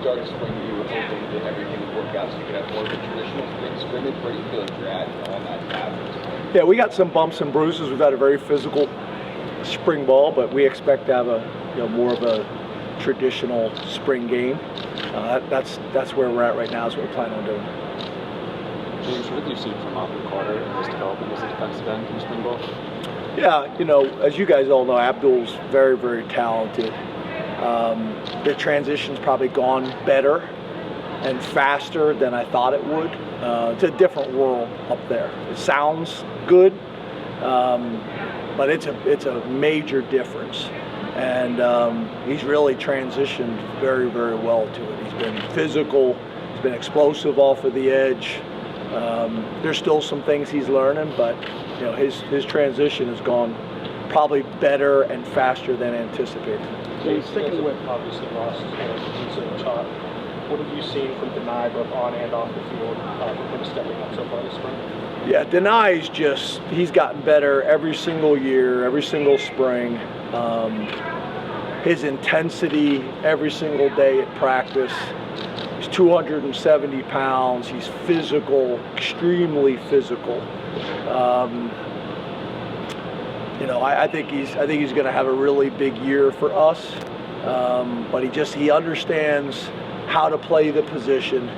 start of spring, you were hoping that everything would work out so you could have more of a traditional spring scrimmage. Where do you feel like you're at on that path at this point? Yeah, we got some bumps and bruises. We've had a very physical spring ball, but we expect to have more of a traditional spring game. That's where we're at right now. Is what we plan on doing. James, what have you seen from Abdul Carter and his development as a defensive end in spring ball? Yeah, as you guys all know, Abdul's very, very talented. The transition's probably gone better and faster than I thought it would. It's a different world up there. It sounds good, but it's a major difference. And he's really transitioned very, very well to it. He's been physical. He's been explosive off of the edge. There's still some things he's learning, but his transition has gone probably better and faster than anticipated. James, sticking with obviously lost in Chop, what have you seen from Dani both on and off the field with him stepping up so far this spring? Yeah, Dani's he's gotten better every single year, every single spring. His intensity every single day at practice. He's 270 pounds. He's physical, extremely physical. I think he's going to have a really big year for us. But he understands how to play the position.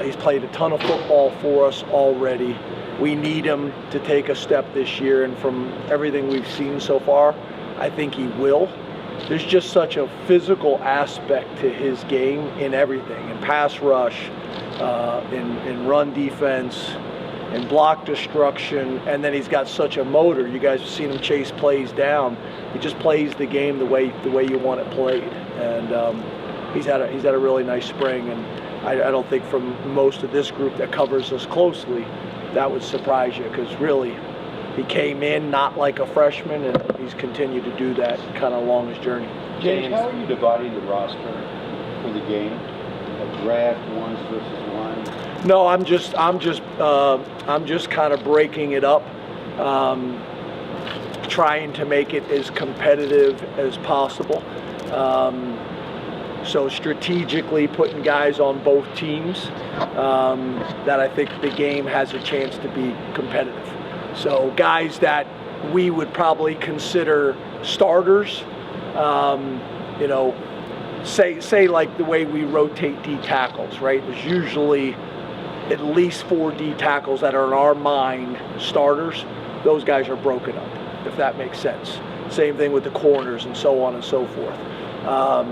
He's played a ton of football for us already. We need him to take a step this year, and from everything we've seen so far, I think he will. There's just such a physical aspect to his game in everything, in pass rush, in run defense, in block destruction, and then he's got such a motor. You guys have seen him chase plays down. He just plays the game the way you want it played, and he's had a really nice spring. And I don't think from most of this group that covers us closely, that would surprise you, because really he came in not like a freshman, and he's continued to do that kind of along his journey. James, how are you dividing the roster for the game? A draft ones versus one? No, I'm just kind of breaking it up, trying to make it as competitive as possible. So strategically putting guys on both teams that I think the game has a chance to be competitive. So guys that we would probably consider starters, say like the way we rotate D tackles, right? There's usually at least 4 D tackles that are in our mind starters. Those guys are broken up, if that makes sense. Same thing with the corners and so on and so forth.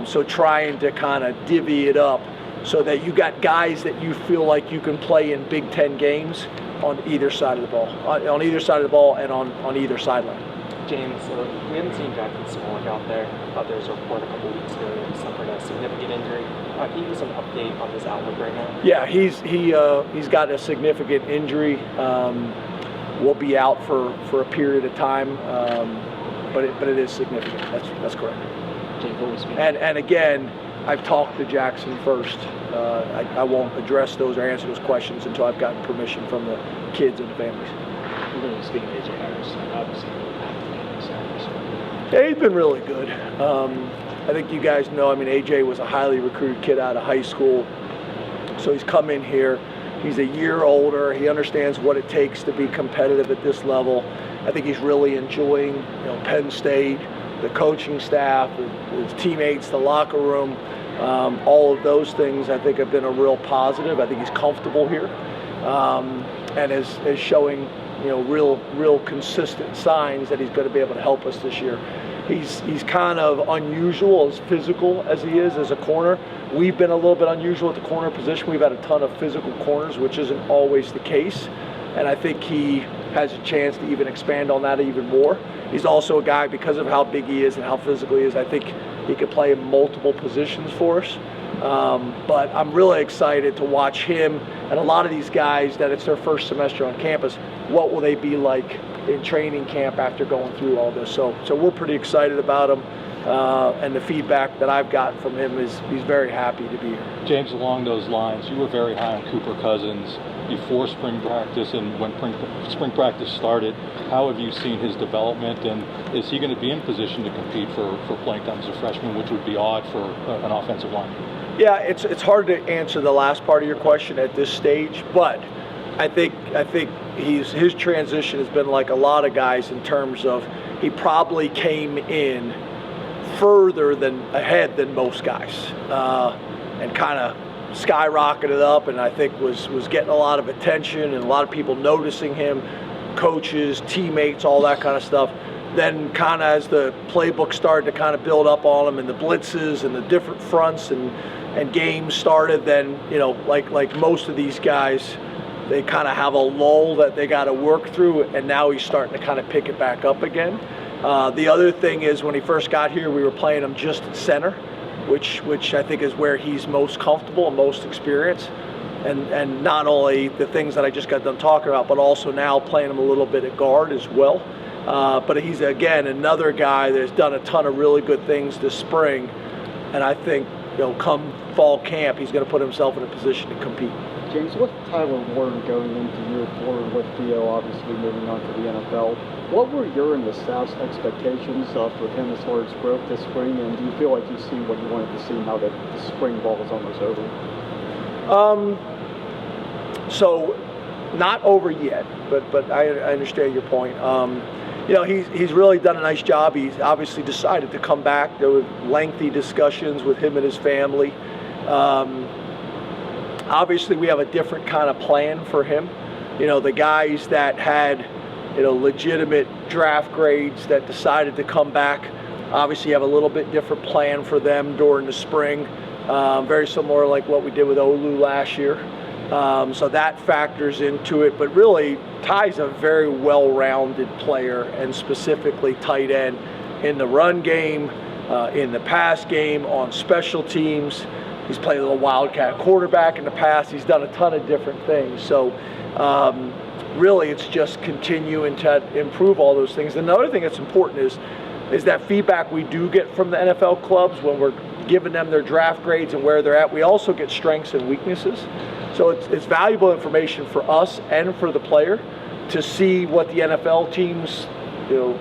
So trying to kind of divvy it up so that you got guys that you feel like you can play in Big Ten games on either side of the ball, on either side of the ball and on either sideline. James, we haven't seen Jaxon Smolik out there. There was a report a couple weeks ago that he suffered a significant injury. Can you give us an update on his outlook right now? Yeah, he's got a significant injury. Will be out for a period of time, but it is significant. That's correct. And again, I've talked to Jaxon first. I won't address those or answer those questions until I've gotten permission from the kids and the families. Speaking of A.J. Harris, obviously, yeah, he's been really good. I think you guys know, A.J. was a highly recruited kid out of high school. So he's come in here. He's a year older. He understands what it takes to be competitive at this level. I think he's really enjoying Penn State, the coaching staff, his teammates, the locker room. All of those things I think have been a real positive. I think he's comfortable here and is showing real consistent signs that he's going to be able to help us this year. He's kind of unusual, as physical as he is as a corner. We've been a little bit unusual at the corner position. We've had a ton of physical corners, which isn't always the case. And I think he has a chance to even expand on that even more. He's also a guy, because of how big he is and how physical he is, I think he could play in multiple positions for us. But I'm really excited to watch him and a lot of these guys that it's their first semester on campus. What will they be like in training camp after going through all this? So we're pretty excited about him. and the feedback that I've gotten from him is he's very happy to be here. James, along those lines, you were very high on Cooper Cousins before spring practice and when spring practice started. How have you seen his development, and is he going to be in position to compete for playing time as a freshman, which would be odd for an offensive line? Yeah, it's hard to answer the last part of your question at this stage, but I think his transition has been like a lot of guys in terms of he probably came in further ahead than most guys, and kind of skyrocketed up, and I think was getting a lot of attention and a lot of people noticing him, coaches, teammates, all that kind of stuff. Then kind of as the playbook started to kind of build up on him and the blitzes and the different fronts and games started, then, you know, like most of these guys, they kind of have a lull that they got to work through, and now he's starting to kind of pick it back up again. The other thing is when he first got here, we were playing him just at center, which I think is where he's most comfortable and most experienced. And not only the things that I just got done talking about, but also now playing him a little bit at guard as well. But he's, again, another guy that's done a ton of really good things this spring. And I think, you know, come fall camp, he's going to put himself in a position to compete. James, with Tyler Warren going into year 4 and with Theo obviously moving on to the NFL, what were your and the staff's expectations for him as far as growth this spring, and do you feel like you've seen what you wanted to see now that the spring ball is almost over? So not over yet, but I understand your point. You know, he's really done a nice job. He's obviously decided to come back. There were lengthy discussions with him and his family. Obviously, we have a different kind of plan for him. You know, the guys that had, you know, legitimate draft grades that decided to come back, obviously have a little bit different plan for them during the spring. Very similar like what we did with Olu last year. So that factors into it. But really, Ty's a very well-rounded player, and specifically tight end in the run game, in the pass game, on special teams. He's played a little wildcat quarterback in the past. He's done a ton of different things. So really, it's just continuing to improve all those things. And the other thing that's important is that feedback we do get from the NFL clubs when we're giving them their draft grades and where they're at. We also get strengths and weaknesses. So it's valuable information for us and for the player to see what the NFL teams, you know,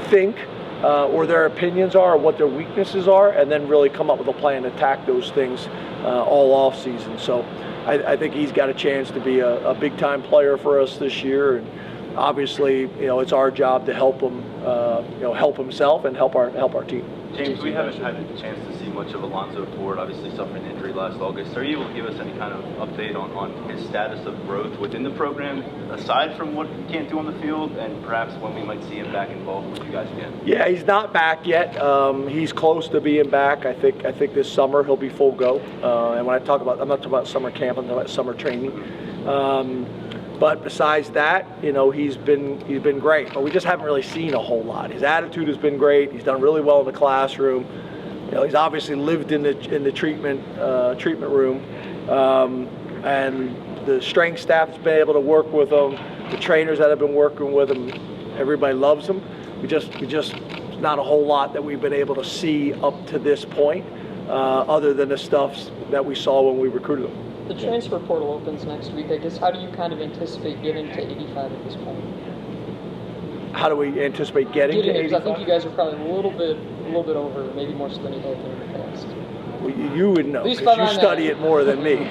think or their opinions are, or what their weaknesses are, and then really come up with a plan to attack those things all off season. So I think he's got a chance to be a big time player for us this year, and obviously, you know, it's our job to help him, you know, help himself and help our team. James, we haven't had a chance to see much of Alonzo Ford, obviously suffering an injury last August. Are you able to give us any kind of update on his status of growth within the program, aside from what he can't do on the field, and perhaps when we might see him back involved with you guys again? Yeah, he's not back yet. He's close to being back. I think this summer he'll be full go. And when I talk about, I'm not talking about summer camp, I'm talking about summer training. But besides that, you know, he's been great. But we just haven't really seen a whole lot. His attitude has been great. He's done really well in the classroom. You know, he's obviously lived in the treatment room, and the strength staff has been able to work with him. The trainers that have been working with him, everybody loves him. We just not a whole lot that we've been able to see up to this point, other than the stuff that we saw when we recruited him. The transfer portal opens next week. I guess, how do you kind of anticipate getting to 85 at this point? How do we anticipate getting to 85? I think you guys are probably a little bit over, maybe more so than you have been in the past. Well, you would know because you study it more than me.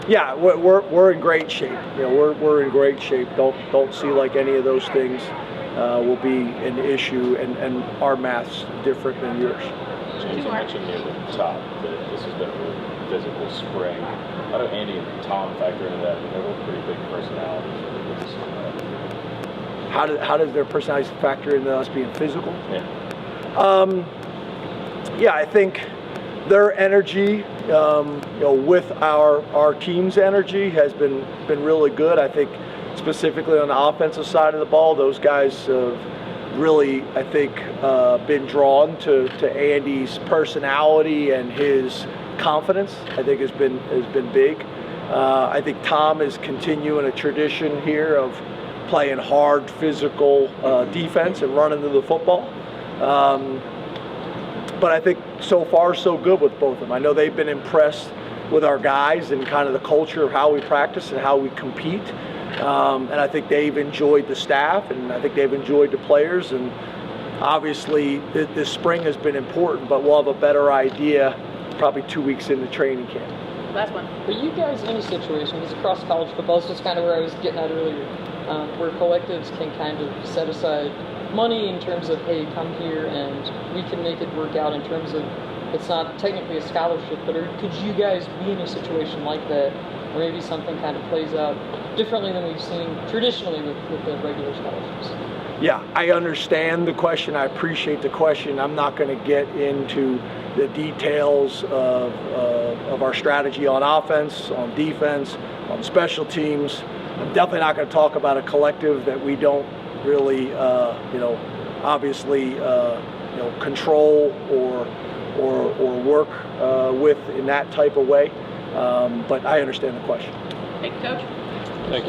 Yeah, we're in great shape. You know, we're in great shape. Don't see like any of those things will be an issue, and our math's different than yours. James, you mentioned near the top that this has been a really physical spring. How do Andy and Tom factor into that? They're both pretty big personalities. How does their personalities factor into us being physical? Yeah. Yeah, I think their energy, you know, with our team's energy has been really good. I think specifically on the offensive side of the ball, those guys have really, I think, been drawn to Andy's personality and his confidence. I think has been big. I think Tom is continuing a tradition here of playing hard, physical defense and running to the football. But I think so far so good with both of them. I know they've been impressed with our guys and kind of the culture of how we practice and how we compete. And I think they've enjoyed the staff, and I think they've enjoyed the players. And obviously this spring has been important, but we'll have a better idea probably 2 weeks into training camp. Last one. Are you guys in a situation, this is across college football, this is kind of where I was getting at earlier, where collectives can kind of set aside money in terms of, hey, come here and we can make it work out in terms of, it's not technically a scholarship, but could you guys be in a situation like that where maybe something kind of plays out differently than we've seen traditionally with the regular scholarships? Yeah, I understand the question. I appreciate the question. I'm not going to get into the details of our strategy on offense, on defense, on special teams. I'm definitely not going to talk about a collective that we don't really, obviously, control or work with in that type of way. But I understand the question. Thank you, Coach. Thank you.